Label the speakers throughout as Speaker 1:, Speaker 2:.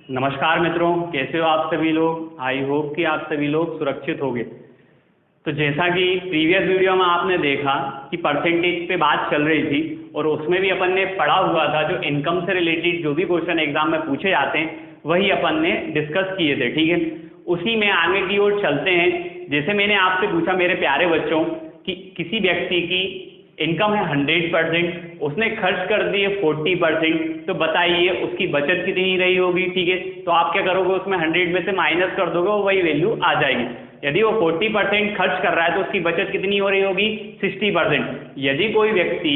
Speaker 1: नमस्कार मित्रों, कैसे हो आप सभी लोग। आई होप कि आप सभी लोग सुरक्षित होंगे। तो जैसा कि प्रीवियस वीडियो में आपने देखा कि परसेंटेज पे बात चल रही थी और उसमें भी अपन ने पढ़ा हुआ था जो इनकम से रिलेटेड जो भी क्वेश्चन एग्जाम में पूछे जाते हैं वही अपन ने डिस्कस किए थे। ठीक है, उसी में आगे की ओर चलते हैं। जैसे मैंने आपसे पूछा मेरे प्यारे बच्चों कि किसी व्यक्ति की इनकम है 100%, उसने खर्च कर दिए 40%, तो बताइए उसकी बचत कितनी रही होगी। ठीक है, तो आप क्या करोगे, उसमें 100 में से माइनस कर दोगे, वो वही वैल्यू आ जाएगी। यदि वो 40% खर्च कर रहा है तो उसकी बचत कितनी हो रही होगी, 60%। यदि कोई व्यक्ति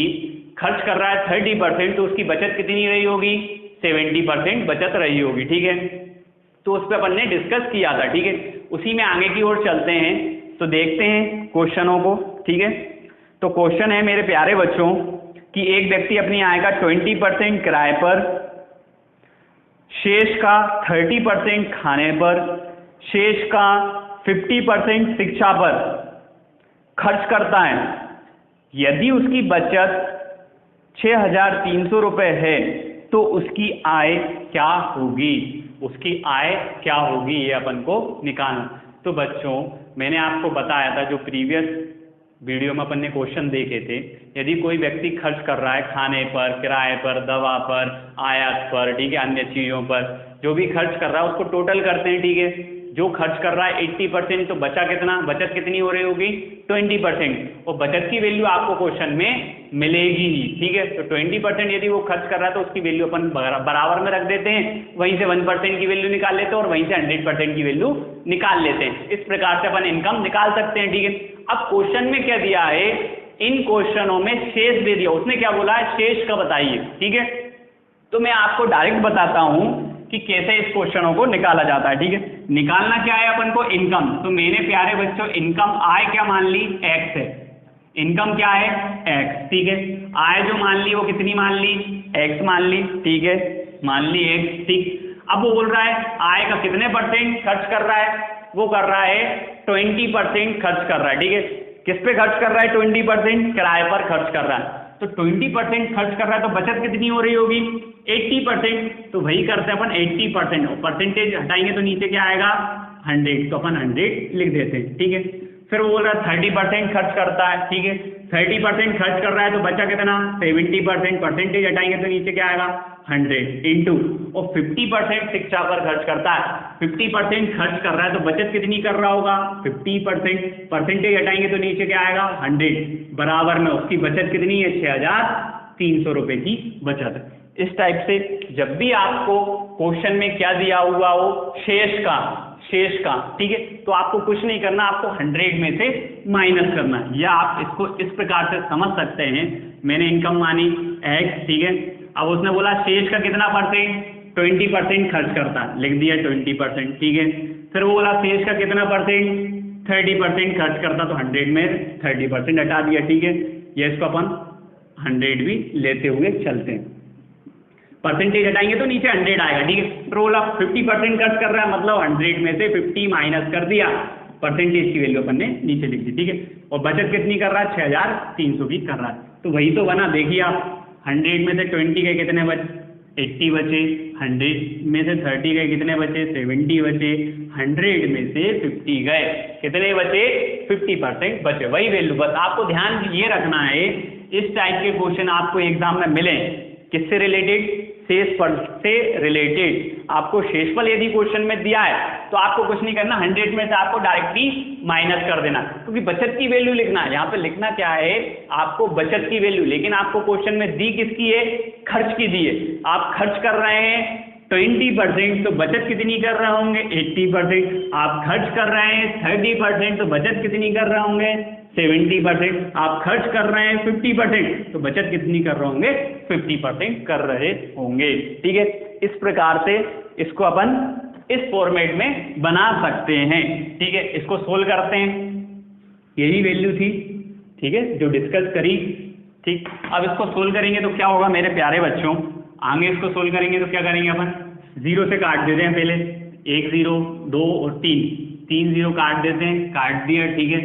Speaker 1: खर्च कर रहा है 30% तो उसकी बचत कितनी रही होगी, 70% बचत रही होगी। ठीक है, तो उस पर अपन ने डिस्कस किया था। ठीक है, उसी में आगे की ओर चलते हैं। तो देखते हैं क्वेश्चनों को। ठीक है, तो क्वेश्चन है मेरे प्यारे बच्चों कि एक व्यक्ति अपनी आय का 20% किराए पर, शेष का 30% खाने पर, शेष का 50% शिक्षा पर खर्च करता है। यदि उसकी बचत 6,300 रुपये है तो उसकी आय क्या होगी, उसकी आय क्या होगी, ये अपन को निकालना। तो बच्चों मैंने आपको बताया था जो प्रीवियस वीडियो में अपन ने क्वेश्चन देखे थे, यदि कोई व्यक्ति खर्च कर रहा है खाने पर, किराए पर, दवा पर, आयात पर, ठीक है, अन्य चीज़ों पर जो भी खर्च कर रहा है उसको टोटल करते हैं। ठीक है, जो खर्च कर रहा है 80%, तो बचा कितना, बचत कितनी हो रही होगी, 20%। और बचत की वैल्यू आपको क्वेश्चन में मिलेगी ही। ठीक है, तो 20% यदि वो खर्च कर रहा है तो उसकी वैल्यू अपन बराबर में रख देते हैं, वहीं से 1% की वैल्यू निकाल लेते हैं और वहीं से 100% की वैल्यू निकाल लेते हैं। इस प्रकार से अपन इनकम निकाल सकते हैं। ठीक है, अब क्वेश्चन में क्या दिया है, इन क्वेश्चनों में शेष दे दिया। उसने क्या बोला है, शेष का बताइए। ठीक है, तो मैं आपको डायरेक्ट बताता हूं कि कैसे इस क्वेश्चनों को निकाला जाता है। ठीक है, निकालना क्या है अपन को, इनकम। तो मेरे प्यारे बच्चों इनकम आय क्या मान ली, एक्स है। इनकम क्या है, एक्स। ठीक है, आय जो मान ली वो कितनी मान ली, एक्स मान ली। ठीक है, मान ली एक्स। ठीक, अब वो बोल रहा है आय का कितने परसेंट खर्च कर रहा है, वो कर रहा है 20% खर्च कर रहा है। ठीक है, किस पे खर्च कर रहा है, 20% किराए पर खर्च कर रहा है। तो 20% खर्च कर रहा है तो बचत कितनी हो रही होगी, 80%। तो वही करते हैं अपन 80%, और परसेंटेज हटाएंगे तो नीचे क्या आएगा, 100, तो अपन 100 लिख देते हैं। ठीक है, फिर वो बोल रहा है 30% खर्च करता है। ठीक है, 30% खर्च कर रहा है तो बचा कितना, 70%, परसेंटेज हटाएंगे तो नीचे क्या आएगा, 100 इंटू, और 50% शिक्षा पर खर्च करता है। 50% खर्च कर रहा है तो बचत कितनी कर रहा होगा, 50%, परसेंटेज हटाएंगे तो नीचे क्या आएगा, 100, बराबर में उसकी बचत कितनी है, 6,300 रुपये की बचत। इस टाइप से जब भी आपको क्वेश्चन में क्या दिया हुआ हो, शेष का, शेष का, ठीक है, तो आपको कुछ नहीं करना, आपको 100 में से माइनस करना है। या आप इसको इस प्रकार से समझ सकते हैं, मैंने इनकम मानी एक्स। ठीक है, अब उसने बोला शेष का कितना परसेंट, 20% खर्च करता, लिख दिया 20%। ठीक है, फिर वो बोला शेष का कितना परसेंट, 30% खर्च करता, तो 100 में 30% हटा दिया। ठीक है, ये इसको अपन 100 भी लेते हुए चलते हैं, परसेंटेज हटाएंगे तो नीचे 100 आएगा। ठीक है, फिर बोला 50% खर्च कर रहा है, मतलब 100 में से 50 माइनस कर दिया, परसेंटेज की वैल्यू अपन ने नीचे लिख दी। ठीक है, और बचत कितनी कर रहा है, 6,300 की कर रहा है। तो वही तो बना, देखिए आप, 100 में से 20 के कितने बचे, 80 बचे, 100 में से 30 गए कितने बचे, 70 बचे, 100 में से 50 गए कितने बचे, 50% बचे, वही वैल्यू। बस आपको ध्यान ये रखना है, इस टाइप के क्वेश्चन आपको एग्जाम में मिले किससे रिलेटेड, शेषफल से रिलेटेड। आपको शेषफल यदि क्वेश्चन में दिया है तो आपको कुछ नहीं करना, 100 में से आपको डायरेक्टली माइनस कर देना, क्योंकि बचत की वैल्यू लिखना है। यहाँ पे लिखना क्या है, आपको बचत की वैल्यू, लेकिन आपको क्वेश्चन में दी किसकी है, खर्च की दी है। आप खर्च कर रहे हैं 20%, तो बचत कितनी कर रहे होंगे, 80%। आप खर्च कर रहे हैं 30%, तो बचत कितनी कर रहे होंगे, 70%। आप खर्च कर रहे हैं 50%, तो बचत कितनी कर रहे होंगे, 50% कर रहे होंगे। ठीक है, इस प्रकार से इसको अपन इस फॉर्मेट में बना सकते हैं। ठीक है, इसको सोल्व करते हैं, यही वैल्यू थी, ठीक है, जो डिस्कस करी। ठीक, अब इसको सोल्व करेंगे तो क्या होगा मेरे प्यारे बच्चों, आगे इसको सोल्व करेंगे तो क्या करेंगे अपन, 0 से काट देते हैं पहले, 1 0 2 और 3 0 काट देते हैं, काट दिया। ठीक है,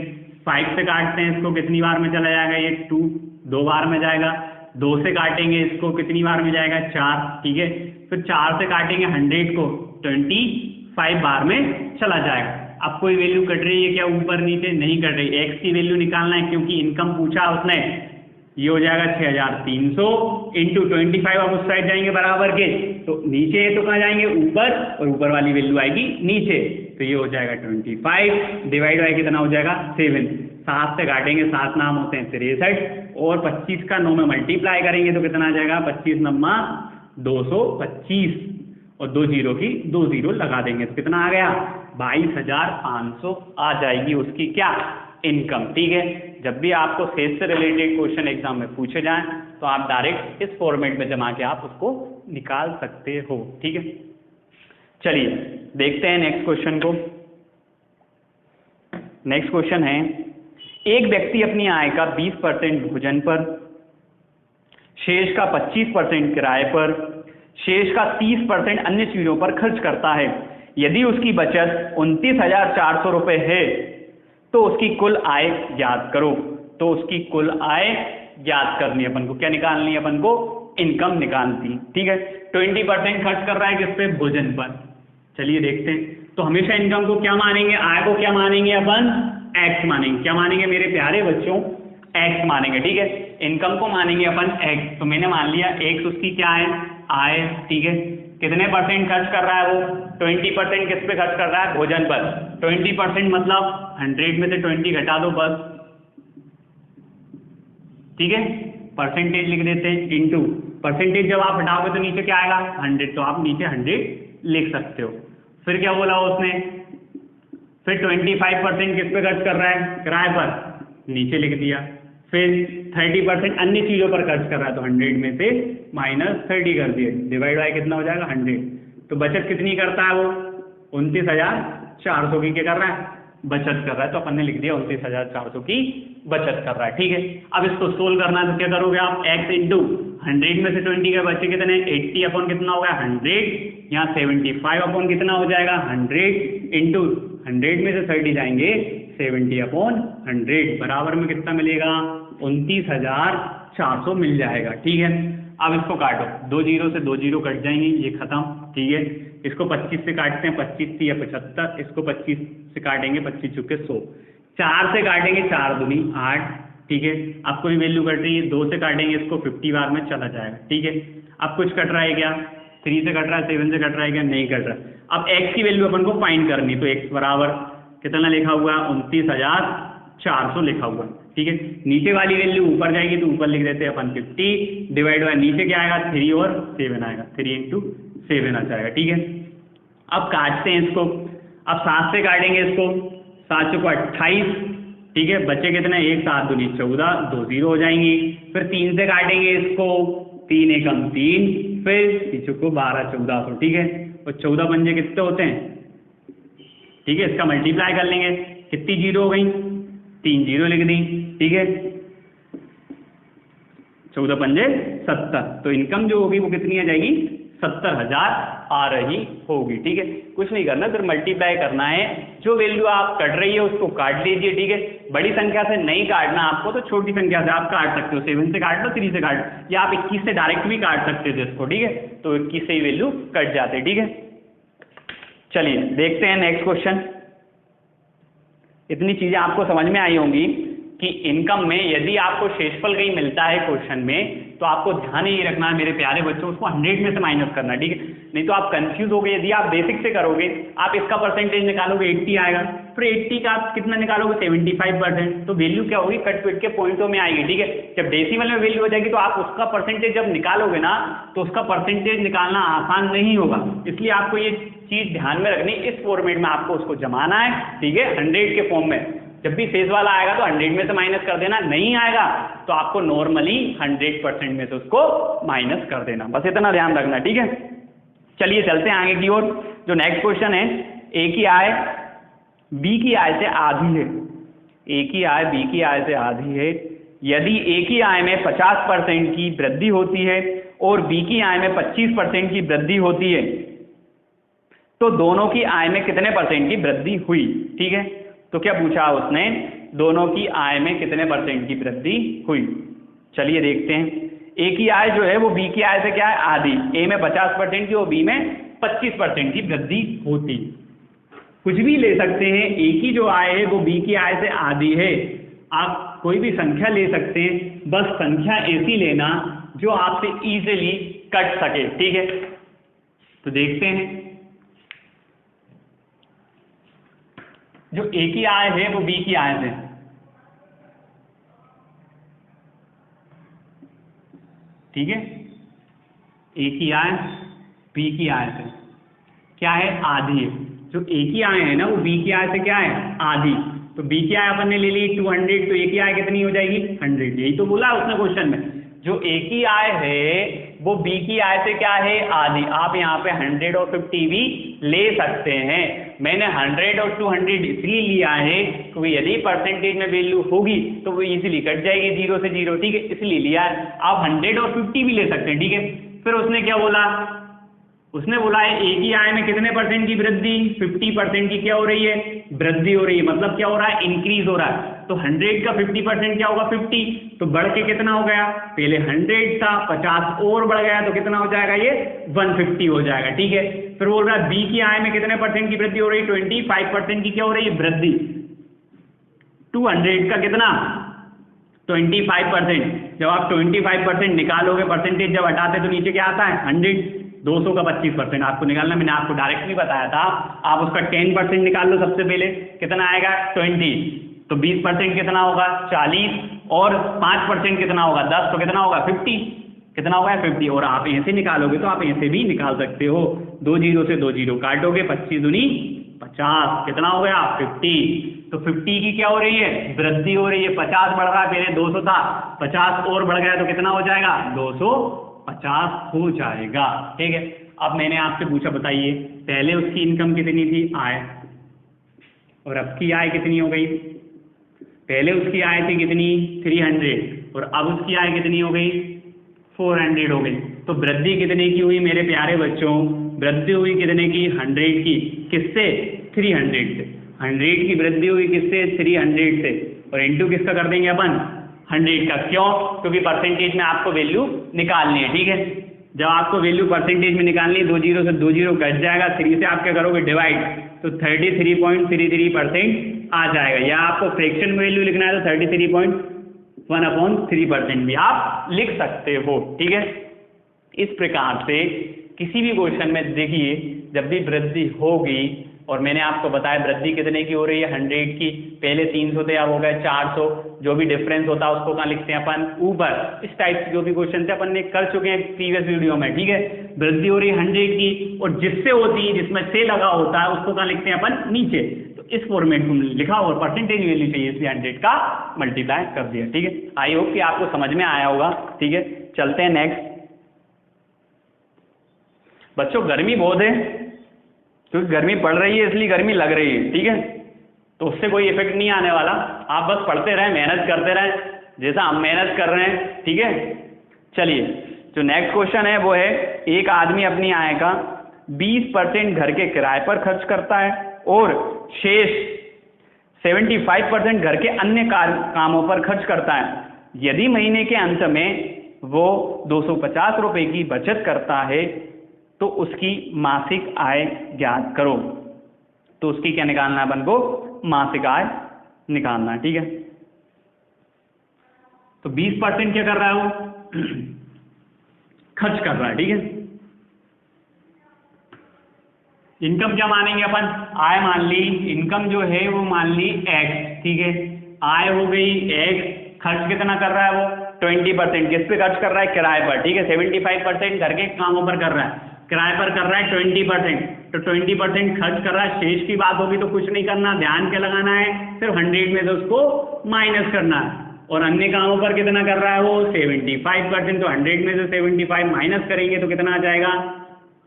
Speaker 1: 5 से काटते हैं इसको, कितनी बार में चला जाएगा, ये 2 बार में जाएगा। 2 से काटेंगे इसको, कितनी बार में जाएगा, 4। ठीक है, फिर 4 से काटेंगे 100 को, 25 बार में चला जाएगा। अब कोई वैल्यू कट रही है क्या ऊपर नीचे? नहीं कट रही। एक्स की वैल्यू निकालना है क्योंकि इनकम पूछा उसने। ये हो जाएगा 6300 इंटू 25, अब उस साइड जाएंगे बराबर के, तो नीचे है तो कहाँ जाएंगे? ऊपर, और ऊपर वाली वैल्यू आएगी नीचे, तो ये हो जाएगा 25 डिवाइड बाई कितना हो जाएगा? 7। 7 से काटेंगे, 7 नाम होते हैं 63, और 25 का 9 में मल्टीप्लाई करेंगे तो कितना आ जाएगा? 25 नम्मा 225, और 2 जीरो की 2 जीरो लगा देंगे तो कितना आ गया? 22,500 आ जाएगी उसकी क्या? इनकम। ठीक है, जब भी आपको सेल्स से रिलेटेड क्वेश्चन एग्जाम में पूछे जाएं तो आप डायरेक्ट इस फॉर्मेट में जमा के आप उसको निकाल सकते हो। ठीक है, चलिए देखते हैं नेक्स्ट क्वेश्चन को। नेक्स्ट क्वेश्चन है, एक व्यक्ति अपनी आय का 20% भोजन पर, शेष का 25% किराए पर, शेष का 30% अन्य चीजों पर खर्च करता है। यदि उसकी बचत 29,400 रुपये है तो उसकी कुल आय ज्ञात करो। तो उसकी कुल आय ज्ञात करनी है अपन को। क्या निकालनी है अपन को? इनकम निकालती। ठीक है, 20% खर्च कर रहा है किस पे? भोजन पर। चलिए देखते हैं। तो हमेशा इनकम को क्या मानेंगे? आय को क्या मानेंगे अपन? एक्स मानेंगे। क्या मानेंगे मेरे प्यारे बच्चों? एक्स मानेंगे। ठीक है, इनकम को मानेंगे अपन एक्स। तो मैंने मान लिया एक्स उसकी क्या है? आय। ठीक है, कितने परसेंट खर्च कर रहा है वो? 20% किस पे खर्च कर रहा है? भोजन पर। 20% मतलब 100 में से 20 घटा दो बस। ठीक है, परसेंटेज लिख देते हैं, इंटू परसेंटेज जब आप हटाओगे तो नीचे क्या आएगा? 100, तो आप नीचे 100 लिख सकते हो। फिर क्या बोला उसने? फिर 25% किस पे खर्च कर रहा है? किराए पर, नीचे लिख दिया। फिर 30% अन्य चीजों पर खर्च कर रहा है, तो 100 में से -30 कर दिए, डिवाइड बाय कितना हो जाएगा? 100। तो बचत कितनी करता है वो? 29,400 की क्या कर रहा है? बचत कर रहा है। तो अपन ने लिख दिया 29,400 की बचत कर रहा है। ठीक है, अब इसको सोल्व करना है तो क्या करोगे आप? x इंटू 100 में से 20 के बच्चे कितने? 80 अपॉन कितना हो गया? 100। यहाँ 75 अपॉन कितना हो जाएगा? 100 इंटू 100 में से 30 जाएंगे 70 अपॉन 100, बराबर में कितना मिलेगा? 29,400 मिल जाएगा। ठीक है, अब इसको काटो, 2 जीरो से 2 जीरो कट जाएंगे, ये खत्म। ठीक है, इसको 25 से काटते हैं, 25 या 75, इसको 25 से काटेंगे, 25 चुके 100, 4 से काटेंगे, 4 दूनी 8। ठीक है, अब कोई वैल्यू कट रही है, 2 से काटेंगे इसको, 50 बार में चला जाएगा। ठीक है, अब कुछ कट रहा है क्या? 3 से कट रहा है, 7 से कट रहा है क्या? नहीं कट रहा। अब x की वैल्यू अपन को फाइंड करनी, तो x बराबर कितना लिखा हुआ है? 29,400 लिखा हुआ है। ठीक है, नीचे वाली वैल्यू ऊपर जाएगी तो ऊपर लिख देते हैं अपन 50 डिवाइड बाय नीचे क्या आएगा? 3 और 7 आएगा, 3 इंटू 7 आ जाएगा। ठीक है, अब काटते हैं इसको। अब 7 से काटेंगे इसको, 7 चौको 28। ठीक है, बच्चे कितने? 1 7 दूनी 14, 2 जीरो हो जाएंगी। फिर 3 से काटेंगे इसको, 3 एकम 3, फिर 3 चौको 12, 1400। ठीक है, और 14 पंजे कितने होते हैं? ठीक है, इसका मल्टीप्लाई कर लेंगे, कितनी जीरो हो गई? 3 जीरो लिख दी। ठीक है, 14 पंजे 70, तो इनकम जो होगी वो कितनी आ जाएगी? 70,000 आ रही होगी। ठीक है, कुछ नहीं करना, फिर मल्टीप्लाई करना है। जो वैल्यू आप कट रही है उसको काट लीजिए। ठीक है, बड़ी संख्या से नहीं काटना आपको, तो छोटी संख्या से आप काट सकते हो। 7 से काट लो, 3 से काट लो, या आप 21 से डायरेक्ट भी काट सकते थे इसको। ठीक है, तो 21 से ही वैल्यू कट जाते। ठीक है, चलिए देखते हैं नेक्स्ट क्वेश्चन। इतनी चीजें आपको समझ में आई होंगी कि इनकम में यदि आपको शेषफल कहीं मिलता है क्वेश्चन में, तो आपको ध्यान ये रखना है मेरे प्यारे बच्चों, उसको 100 में से माइनस करना। ठीक है, नहीं तो आप कंफ्यूज हो गए। यदि आप बेसिक से करोगे, आप इसका परसेंटेज निकालोगे 80 आएगा, फिर 80 का आप कितना निकालोगे? 75%, तो वैल्यू क्या होगी? कट पिट के पॉइंटों में आएगी। ठीक है, जब डेसिमल में वैल्यू हो जाएगी तो आप उसका परसेंटेज जब निकालोगे ना, तो उसका परसेंटेज निकालना आसान नहीं होगा। इसलिए आपको ये चीज ध्यान में रखनी, इस फॉर्मेट में आपको उसको जमाना है। ठीक है, 100 के फॉर्म में। जब भी शेष वाला आएगा तो 100 में से माइनस कर देना, नहीं आएगा तो आपको नॉर्मली 100% में से उसको माइनस कर देना, बस इतना ध्यान रखना। ठीक है, चलिए चलते हैं आगे की ओर। जो नेक्स्ट क्वेश्चन है, ए की आय बी की आय से आधी है। ए की आय बी की आय से आधी है। यदि ए की आय में 50% की वृद्धि होती है और बी की आय में 25% की वृद्धि होती है, तो दोनों की आय में कितने परसेंट की वृद्धि हुई? ठीक है, तो क्या पूछा उसने? दोनों की आय में कितने परसेंट की वृद्धि हुई? चलिए देखते हैं। ए की आय जो है वो बी की आय से क्या है, आधी। ए में 50% की और बी में 25% की वृद्धि होती। कुछ भी ले सकते हैं, ए की जो आय है वो बी की आय से आधी है। आप कोई भी संख्या ले सकते हैं, बस संख्या ऐसी लेना जो आपसे इजीली कट सके, ठीक है। तो देखते हैं, जो ए की आय है वो बी की आय से, ठीक है, ए की आय बी की आय से क्या है, आधी है। जो ए की आय है ना वो बी की आय से क्या है, आधी। तो बी की आय अपन ने ले ली 200, तो ए की आय कितनी हो जाएगी, 100। यही तो बोला उसने क्वेश्चन में, जो ए की आय है वो बी की आय से क्या है, आधी। आप यहाँ पे 100 और 50 भी ले सकते हैं। मैंने 100 और 200 इसलिए लिया है क्योंकि यदि परसेंटेज में वैल्यू होगी तो वो इजीली कट जाएगी 0 से 0, ठीक है, इसलिए लिया है। आप 100 और 50 भी ले सकते हैं, ठीक है। फिर उसने क्या बोला, उसने बोला है ए की आय में कितने परसेंट की वृद्धि, 50% की क्या हो रही है, वृद्धि हो रही है। मतलब क्या हो रहा है, इंक्रीज हो रहा है। तो 100 का 50% क्या होगा, 50। तो बढ़ के कितना हो गया, पहले 100 था, 50 और बढ़ गया तो कितना हो जाएगा, ये 150 हो जाएगा, ठीक है। फिर बोल रहा है बी की आय में कितने परसेंट की वृद्धि हो रही है, 25% की क्या हो रही है, वृद्धि। 200 का कितना, 25%। जब आप 25% निकालोगे, परसेंटेज जब हटाते तो नीचे क्या आता है, 100। 200 का 25% आपको निकालना, मैंने आपको डायरेक्ट भी बताया था। आप उसका 10% निकाल लो सबसे पहले, कितना आएगा, 20। तो 20% कितना होगा, 40, और 5% कितना होगा, 10, तो कितना होगा, 50। कितना होगा, 50। और आप ऐसे निकालोगे तो आप ऐसे भी निकाल सकते हो। 2 जीरो से 2 जीरो काटोगे, 25 दूनी 50, कितना हो गया, 50। तो 50 की क्या हो रही है, वृद्धि हो रही है। 50 बढ़ रहा है, पहले 200 था, 50 और बढ़ गया तो कितना हो जाएगा, 250 हो जाएगा, ठीक है। अब मैंने आपसे पूछा, बताइए पहले उसकी इनकम कितनी थी, आय, और अब की आय कितनी हो गई। पहले उसकी आय थी कितनी, 300, और अब उसकी आय कितनी हो गई, 400 हो गई। तो वृद्धि कितने की हुई मेरे प्यारे बच्चों, वृद्धि हुई कितने की, 100 की। किससे, 300 से। 100 की वृद्धि हुई किससे, 300 से। और इंटू किसका कर देंगे अपन, 100 का। क्यों, क्योंकि परसेंटेज में आपको वैल्यू निकालनी है, ठीक है। जब आपको वैल्यू परसेंटेज में निकालनी है, 2 जीरो से 2 जीरो कट जाएगा, 3 से आप क्या करोगे, डिवाइड, तो 33.33% आ जाएगा। या आपको फ्रैक्शन में वैल्यू लिखना है तो 33.1/3% भी आप लिख सकते हो, ठीक है। इस प्रकार से किसी भी क्वेश्चन में देखिए, जब भी वृद्धि होगी, और मैंने आपको बताया वृद्धि कितने की हो रही है, 100 की। पहले 300 थे, अब हो गए 400। जो भी डिफरेंस होता है उसको कहाँ लिखते हैं अपन, ऊपर। इस टाइप के जो भी क्वेश्चन थे अपन ने कर चुके हैं प्रीवियस वीडियो में, ठीक है। वृद्धि हो रही है 100 की, और जिससे होती है, जिसमें से लगा होता है, उसको कहाँ लिखते हैं अपन, नीचे। तो इस फॉर्मेट में लिखा, और परसेंटेज वैल्यू चाहिए इसलिए 100 का मल्टीप्लाई कर दिया, ठीक है। आई होप कि आपको समझ में आया होगा, ठीक है। चलते हैं नेक्स्ट। बच्चों गर्मी बहुत है, क्योंकि गर्मी पड़ रही है इसलिए गर्मी लग रही है, ठीक है। तो उससे कोई इफेक्ट नहीं आने वाला, आप बस पढ़ते रहें, मेहनत करते रहें जैसा हम मेहनत कर रहे हैं, ठीक है। चलिए, जो नेक्स्ट क्वेश्चन है वो है, एक आदमी अपनी आय का 20% घर के किराए पर खर्च करता है और शेष 75% घर के अन्य कामों पर खर्च करता है। यदि महीने के अंत में वो 250 रुपये की बचत करता है तो उसकी मासिक आय ज्ञात करो। तो उसकी क्या निकालना है अपन को, मासिक आय निकालना है, ठीक है। तो 20% क्या कर रहा है वो, खर्च कर रहा है, ठीक है। इनकम क्या मानेंगे अपन, आय मान ली, इनकम जो है वो मान ली x, ठीक है। आय हो गई x, खर्च कितना कर रहा है वो, 20%। किस पे खर्च कर रहा है, किराए पर, ठीक है। 75% घर के कामों पर कर रहा है, किराए पर कर रहा है 20%। तो 20% खर्च कर रहा है, शेष की बात होगी तो कुछ नहीं करना, ध्यान क्या लगाना है, सिर्फ 100 में से उसको माइनस करना है। और अन्य कामों पर कितना कर रहा है वो, 75%। तो 100 में से 75 माइनस करेंगे तो कितना आ जाएगा,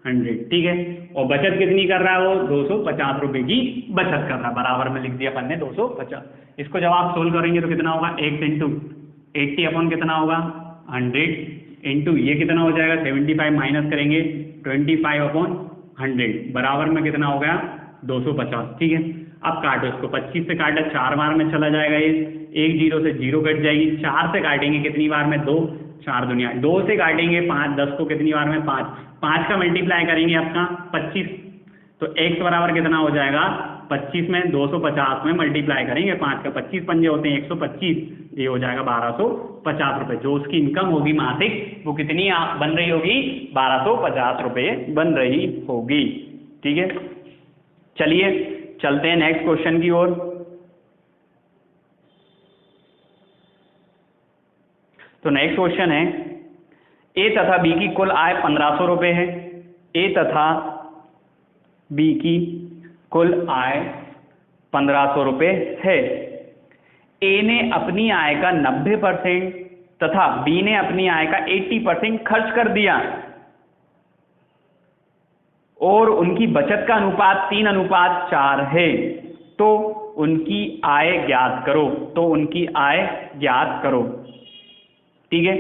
Speaker 1: 100, ठीक है। और बचत कितनी कर रहा है वो, 250 रुपये की बचत कर रहा है, बराबर में लिख दिया अपन ने 250। इसको जब आप सोल्व करेंगे तो कितना होगा, x इंटू 80 अपन कितना होगा, 100 इंटू ये कितना हो जाएगा, 75 माइनस करेंगे 25/100, बराबर में कितना हो गया, 250, ठीक है। अब काटो इसको, 25 से काटा 4 बार में चला जाएगा, ये 1 जीरो से 0 कट जाएगी, 4 से काटेंगे कितनी बार में, 2,
Speaker 2: 4 दुनिया 2 से काटेंगे 5, 10 को कितनी बार में 5, 5 का मल्टीप्लाई करेंगे आपका 25, तो x बराबर कितना हो जाएगा 25 में 250 में मल्टीप्लाई करेंगे 5 का 25 पंजे होते हैं 125, ये हो जाएगा 1250 रुपये। जो उसकी इनकम होगी मासिक वो कितनी बन रही होगी 1250 रुपये बन रही होगी। ठीक है, चलिए चलते हैं नेक्स्ट क्वेश्चन की ओर। तो नेक्स्ट क्वेश्चन है ए तथा बी की कुल आय 1500 रुपये है। ए तथा बी की कुल आय 1500 रुपये है। ए ने अपनी आय का 90% तथा बी ने अपनी आय का 80% खर्च कर दिया और उनकी बचत का अनुपात 3:4 है। तो उनकी आय ज्ञात करो। तो उनकी आय ज्ञात करो। ठीक है,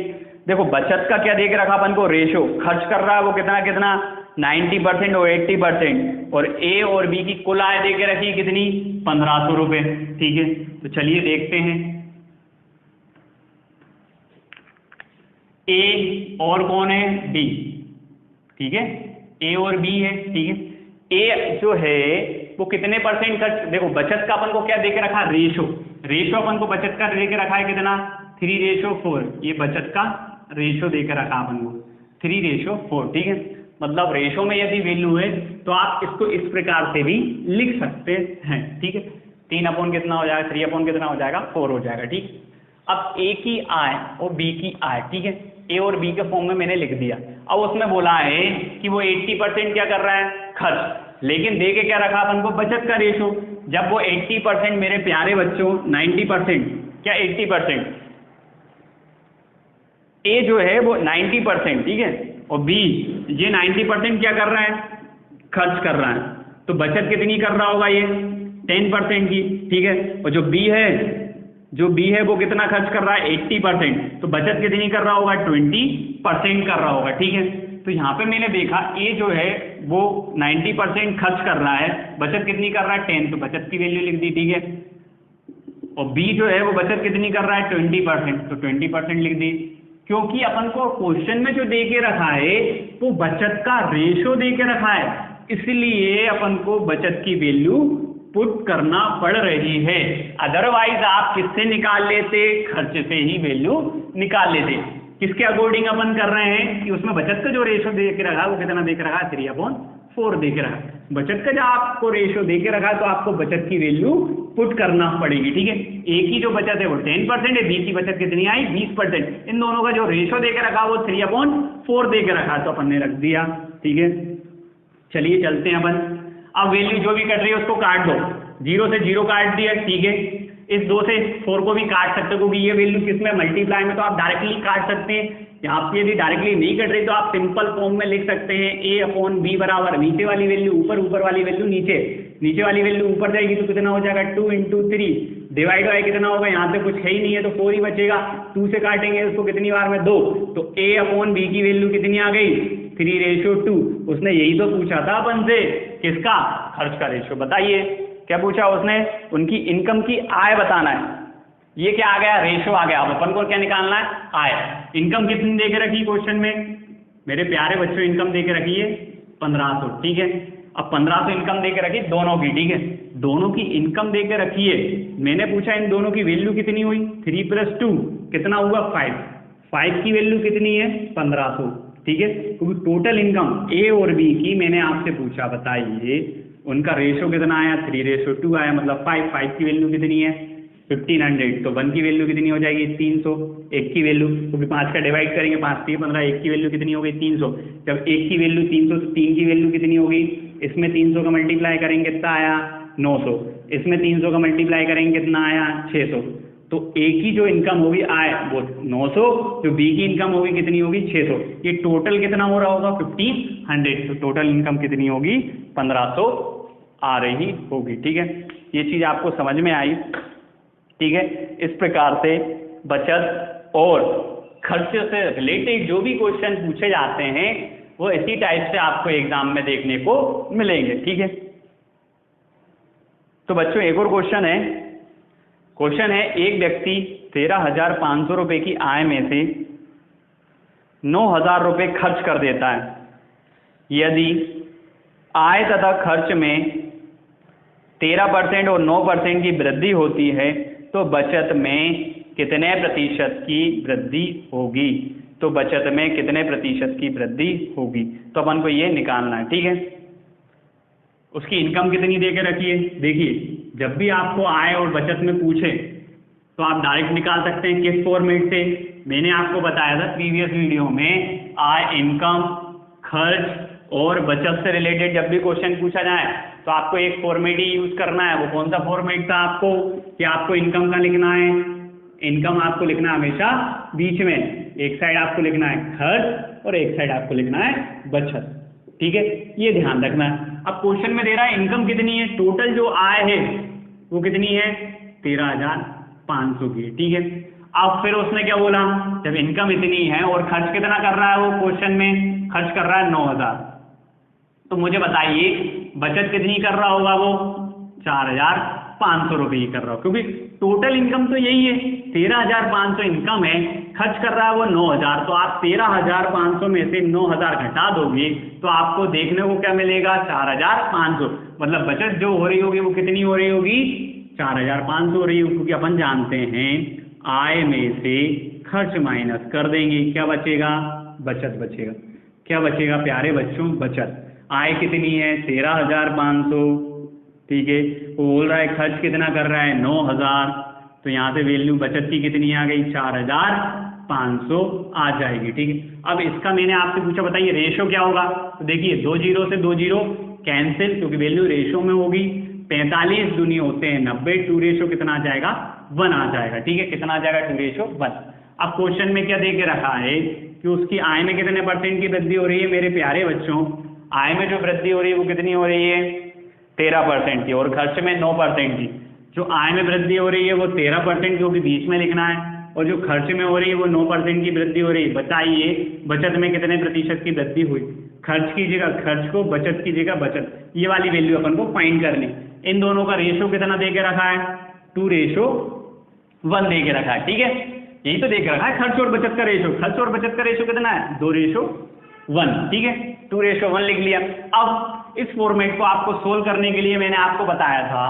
Speaker 2: देखो बचत का क्या देख रखा अपन को, रेशो, खर्च कर रहा है वो कितना कितना 90% और 80%, और ए और बी की कुल आय दे के रखी कितनी 1500 रुपये। ठीक है, तो चलिए देखते हैं। ए और कौन है, बी। ठीक है, ए और बी है। ठीक है, ए जो है वो कितने परसेंट खर्च, देखो बचत का अपन को क्या दे के रखा, रेशो। रेशो अपन को बचत का दे के रखा है कितना 3:4, ये बचत का रेशो दे के रखा अपन को 3:4। ठीक है, मतलब रेशो में यदि वैल्यू है तो आप इसको इस प्रकार से भी लिख सकते हैं। ठीक है, 3 कितना हो जाएगा, 3 कितना हो जाएगा 4 हो जाएगा। ठीक, अब ए की आय और बी की आय, ठीक है, ए और बी के फॉर्म में मैंने लिख दिया। अब उसमें बोला है कि वो 80% क्या कर रहा है, खर्च, लेकिन दे के क्या रखा अपन को, बचत का रेशो। जब वो 80% मेरे प्यारे बच्चों 90% क्या 80%, ए जो है वो 90%, ठीक है, और बी ये 90% क्या कर रहा है, खर्च कर रहा है। तो बचत कितनी कर रहा होगा ये 10% की। ठीक है, और जो बी है वो कितना खर्च कर रहा है 80%, तो बचत कितनी कर रहा होगा 20% कर रहा होगा। ठीक है, तो यहाँ पे मैंने देखा ए जो है वो 90% खर्च कर रहा है, बचत कितनी कर रहा है 10, तो बचत की वैल्यू लिख दी। ठीक है, और बी जो है वो बचत कितनी कर रहा है 20%, तो 20% लिख दी। क्योंकि अपन को क्वेश्चन में जो दे के रखा है वो बचत का रेशो दे के रखा है, इसलिए अपन को बचत की वैल्यू पुट करना पड़ रही है। अदरवाइज आप किससे निकाल लेते, खर्च से ही वैल्यू निकाल लेते। किसके अकॉर्डिंग अपन कर रहे हैं कि उसमें बचत का जो रेशो दे के रखा है वो कितना दे के रखा है 3/4 दे के रखा है। बचत का जो आपको रेशो दे के रखा है तो आपको बचत की वैल्यू पुट करना पड़ेगी। ठीक है, ए की जो बचत है वो 10% है, बी की बचत कितनी आई 20%। इन दोनों का जो रेशो दे के रखा वो 3/4 दे के रखा, तो अपन ने रख दिया। ठीक है, चलिए चलते हैं अपन। अब वैल्यू जो भी कट रही है उसको काट दो, 0 से 0 काट दिया। ठीक है, इस 2 से 4 को भी काट सकते हो क्योंकि ये वैल्यू किसमें मल्टीप्लाई में, तो आप डायरेक्टली काट सकते हैं। यहाँ पे यदि डायरेक्टली नहीं कट रही तो आप सिंपल फॉर्म में लिख सकते हैं A/B बराबर नीचे वाली वैल्यू ऊपर, ऊपर वाली वैल्यू नीचे, नीचे वाली वैल्यू ऊपर जाएगी तो कितना हो जाएगा 2 × 3 डिवाइड बाय कितना होगा, यहाँ पे कुछ है ही नहीं है तो 4 ही बचेगा। 2 से काटेंगे उसको कितनी बार में 2, तो A/B की वैल्यू कितनी आ गई 3:2। उसने यही तो पूछा था अपन से, किसका, खर्च का रेशो। बताइए क्या पूछा उसने, उनकी इनकम की आय बताना है। ये क्या आ गया, रेशो आ गया। अब अपन को क्या निकालना है, आय। इनकम कितनी दे के रखी क्वेश्चन में, मेरे प्यारे बच्चों इनकम दे के रखी है 1500। ठीक है, अब 1500 इनकम दे के रखी दोनों की। ठीक है, दोनों की इनकम दे के रखी है। मैंने पूछा इन दोनों की वैल्यू कितनी हुई, 3 + 2 कितना हुआ 5, 5 की वैल्यू कितनी है 1500। ठीक है, क्योंकि टोटल इनकम ए और बी की मैंने आपसे पूछा, बताइए उनका रेशो कितना आया 3:2 आया, मतलब 5 की वैल्यू कितनी है 1500, तो 1 की वैल्यू कितनी हो जाएगी 300, 1 की वैल्यू क्योंकि 5 का डिवाइड करेंगे 5 3 15, 1 की वैल्यू कितनी हो गई 300। जब 1 की वैल्यू 300 तो 3 की वैल्यू कितनी होगी, इसमें 300 का मल्टीप्लाई करेंगे कितना आया 900, इसमें 300 का मल्टीप्लाई करेंगे कितना आया 600। तो ए की जो इनकम होगी आय वो 900, जो बी की इनकम होगी कितनी होगी 600। ये टोटल कितना हो रहा होगा 1500, तो टोटल इनकम कितनी होगी 1500 आ रही होगी। ठीक है, ये चीज़ आपको समझ में आई। ठीक है, इस प्रकार से बचत और खर्च से रिलेटेड जो भी क्वेश्चन पूछे जाते हैं वो इसी टाइप से आपको एग्जाम में देखने को मिलेंगे। ठीक है, तो बच्चों एक और क्वेश्चन है। क्वेश्चन है, एक व्यक्ति 13,500 रुपए की आय में से
Speaker 1: 9,000 रुपये खर्च कर देता है। यदि आय तथा खर्च में 13% और 9% की वृद्धि होती है तो बचत में कितने प्रतिशत की वृद्धि होगी? तो बचत में कितने प्रतिशत की वृद्धि होगी? तो अपन को ये निकालना है, ठीक है। उसकी इनकम कितनी दे के रखिए। देखिए, जब भी आपको आय और बचत में पूछे तो आप डायरेक्ट निकाल सकते हैं। किस फॉर्मेट से? मैंने आपको बताया था प्रीवियस वीडियो में, आय, इनकम, खर्च और बचत से रिलेटेड जब भी क्वेश्चन पूछा जाए तो आपको एक फॉर्मेट ही यूज करना है। वो कौन सा फॉर्मेट था आपको? कि आपको इनकम का लिखना है, इनकम आपको लिखना है हमेशा बीच में, एक साइड आपको लिखना है खर्च और एक साइड आपको लिखना है बचत, ठीक है। ये ध्यान रखना है। अब क्वेश्चन में दे रहा है इनकम कितनी है, टोटल जो आय है वो कितनी है? 13,500 की, ठीक है। अब फिर उसने क्या बोला, जब इनकम इतनी है और खर्च कितना कर रहा है, वो क्वेश्चन में खर्च कर रहा है 9,000, तो मुझे बताइए बचत कितनी कर रहा होगा वो? 4,500 रुपये ही कर रहा हो, क्योंकि टोटल इनकम तो यही है, 13,500 इनकम है, खर्च कर रहा है वो 9,000। तो आप 13,500 में से 9,000 घटा दोगे तो आपको देखने को क्या मिलेगा? 4,500। मतलब बचत जो हो रही होगी वो कितनी हो रही होगी? 4,500 हो रही होगी, क्योंकि अपन जानते हैं आय में से खर्च माइनस कर देंगे, क्या बचेगा? बचत बचेगा। क्या बचेगा प्यारे बच्चों? बचत। आय कितनी है? 13,500, ठीक है। वो बोल रहा है खर्च कितना कर रहा है? 9,000। तो यहाँ से वैल्यू बचत की कितनी आ गई? 4,500 आ जाएगी, ठीक है। अब इसका मैंने आपसे पूछा, बताइए रेशो क्या होगा? तो देखिए, 2 जीरो से 2 जीरो कैंसिल, क्योंकि वैल्यू रेशो में होगी। 45 दूनी होते हैं 90, 2 रेशो कितना आ जाएगा? 1 आ जाएगा, ठीक है। कितना आ जाएगा? 2 रेशो 1। अब क्वेश्चन में क्या दे के रखा है कि उसकी आय में कितने % की वृद्धि हो रही है? मेरे प्यारे बच्चों, आय में जो वृद्धि हो रही है वो कितनी हो रही है? 13% की, और खर्च में 9% की। जो आय में वृद्धि हो रही है वो 13% की होगी, बीच में लिखना है, और जो खर्च में हो रही है वो 9% की वृद्धि हो रही है। बताइए बचत में कितने प्रतिशत की वृद्धि हुई? खर्च की जगह खर्च को, बचत की जगह बचत, ये वाली वैल्यू अपन को फाइंड करनी। इन दोनों का रेशो कितना दे के रखा है? 2:1 दे के रखा है, ठीक है। यही तो देख रखा है खर्च और बचत का रेशो। खर्च और बचत का रेशो कितना है? 2:1, ठीक है। 2:1 लिख लिया। अब इस फॉर्मेट को आपको सोल्व करने के लिए मैंने आपको बताया था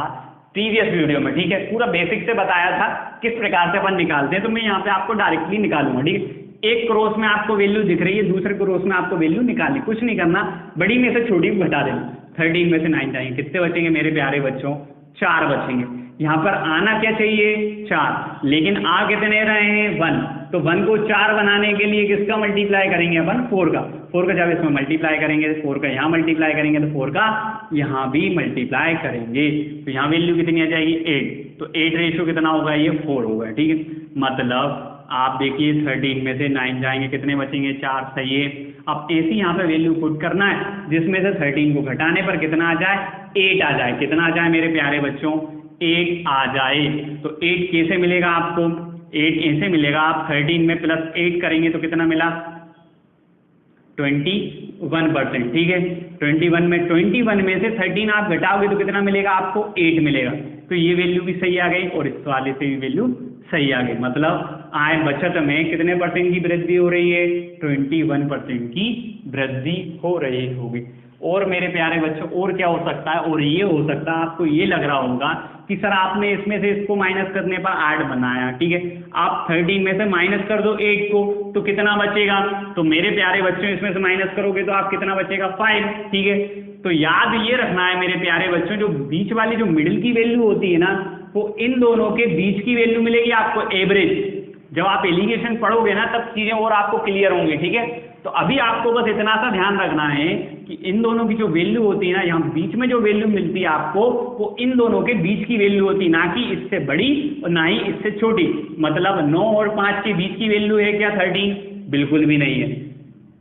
Speaker 1: प्रीवियस वीडियो में, ठीक है। पूरा बेसिक से बताया था किस प्रकार से अपन निकालते हैं। तो मैं यहाँ पे आपको डायरेक्टली निकालूंगा, ठीक है। एक क्रॉस में आपको वैल्यू दिख रही है, दूसरे क्रॉस में आपको वैल्यू निकालनी, कुछ नहीं करना, बड़ी में से छोटी को घटा देना। 13 में से 9 जाएंगे, कितने बचेंगे मेरे प्यारे बच्चों? 4 बचेंगे। यहाँ पर आना क्या चाहिए? 4, लेकिन आ कितने रहे हैं? 1। तो 1 को 4 बनाने के लिए किसका मल्टीप्लाई करेंगे अपन? 4 का। 4 का जब इसमें मल्टीप्लाई करेंगे, 4 का यहाँ मल्टीप्लाई करेंगे, तो 4 का यहाँ भी मल्टीप्लाई करेंगे, तो यहाँ वैल्यू कितनी आ जाएगी? 8। तो 8 रेशो कितना होगा? ये 4 होगा, ठीक है। मतलब आप देखिए 13 में से 9 जाएंगे, कितने बचेंगे? 4, सही है। अब ऐसी यहाँ पे वैल्यू पुट करना है जिसमें से 13 को घटाने पर कितना आ जाए? 8 आ जाए। कितना आ जाए मेरे प्यारे बच्चों? 8 आ जाए। तो 8 कैसे मिलेगा आपको? 8 ऐसे मिलेगा, आप 13 में +8 करेंगे तो कितना मिला? 21%, ठीक है। 21 में से 13 आप घटाओगे तो कितना मिलेगा आपको? 8 मिलेगा। तो ये वैल्यू भी सही आ गई और इस वाले से भी वैल्यू सही आ गई। मतलब आय बचत में कितने % की वृद्धि हो रही है? 21% की वृद्धि हो रही होगी। और मेरे प्यारे बच्चों, और क्या हो सकता है? और ये हो सकता है, आपको ये लग रहा होगा कि सर आपने इसमें से इसको माइनस करने पर 8 बनाया, ठीक है। आप 13 में से माइनस कर दो 8 को, तो कितना बचेगा? तो मेरे प्यारे बच्चों, इसमें से माइनस करोगे तो आप कितना बचेगा? 5, ठीक है। तो याद ये रखना है मेरे प्यारे बच्चों, जो बीच वाली जो मिडिल की वैल्यू होती है ना, वो इन दोनों के बीच की वैल्यू मिलेगी आपको, एवरेज। जब आप एलिगेशन पढ़ोगे ना तब चीजें और आपको क्लियर होंगी, ठीक है। तो अभी आपको बस इतना सा ध्यान रखना है कि इन दोनों की जो वैल्यू होती है ना, यहाँ बीच में जो वैल्यू मिलती है आपको, वो इन दोनों के बीच की वैल्यू होती है, ना कि इससे बड़ी और ना ही इससे छोटी। मतलब 9 और 5 के बीच की वैल्यू है क्या 13? बिल्कुल भी नहीं है,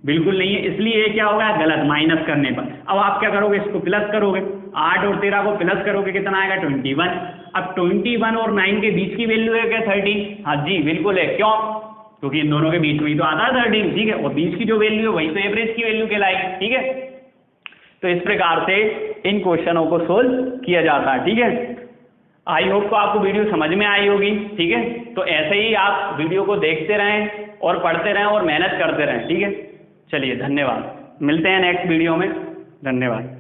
Speaker 1: बिल्कुल नहीं है। इसलिए ये क्या होगा? गलत, माइनस करने पर। अब आप क्या करोगे? इसको प्लस करोगे, 8 और 13 को प्लस करोगे, कितना आएगा? 21। अब 21 और 9 के बीच की वैल्यू है क्या 13? हाँ जी बिल्कुल है। क्यों? क्योंकि इन दोनों के बीच में ही तो आता है 13, ठीक है। और बीच की जो वैल्यू है वही तो एवरेज की वैल्यू कहलाएगी, ठीक है। तो इस प्रकार से इन क्वेश्चनों को सोल्व किया जाता है, ठीक है। आई होप तो आपको वीडियो समझ में आई होगी, ठीक है। तो ऐसे ही आप वीडियो को देखते रहें और पढ़ते रहें और मेहनत करते रहें, ठीक है। चलिए धन्यवाद, मिलते हैं नेक्स्ट वीडियो में, धन्यवाद।